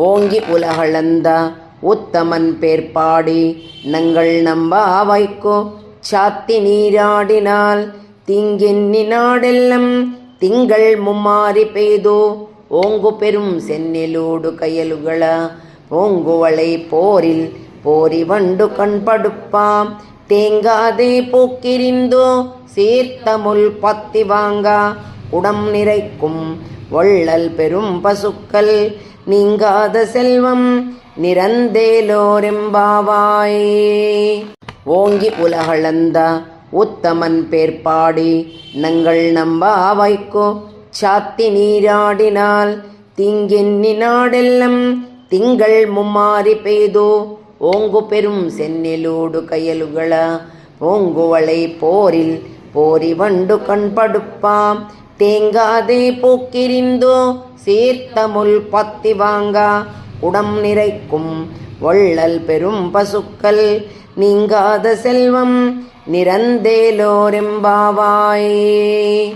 ஓங்கி உலகளந்த உத்தமன் பேர்பாடி நங்கள் நம்பா வைக்கோ சாத்தி நீராடினால் தீங்கென்னி நாடெல்லாம் திங்கள் மும்மாறி பெய்தோ ஓங்கு பெரும் சென்னெலூடு கயலுகள ஓங்குவளை போரில் போரி வண்டு கண்படுப்பாம் தேங்காதே போக்கிரிந்தோ சீர்த்தமுல் பத்தி வாங்கா உடம் நிறைக்கும் வள்ளல் பெரும் பசுக்கள் நீங்காத செல்வம் நிறந்தேலோரெம்பாவாய். ஓங்கி உலகளந்த உத்தமன் பேர்பாடி நங்கள் நம்பா வைக்கோ சாத்தி நீராடினால் தீங்கென்னி நாடெல்லாம் திங்கள் மும்மாறி பெய்தோ ஓங்கு பெரும் சென்னெலூடு கயலுகள ஓங்குவளை போரில் போரி வண்டு கண்படுப்பாம் தேங்காதே போக்கிரிந்தோ சீர்த்தமுல் பத்தி வாங்கா உடம் நிறைக்கும் வள்ளல் பெரும் பசுக்கள் நீங்காத செல்வம் நிறந்தேலோரெம்பாவாய்.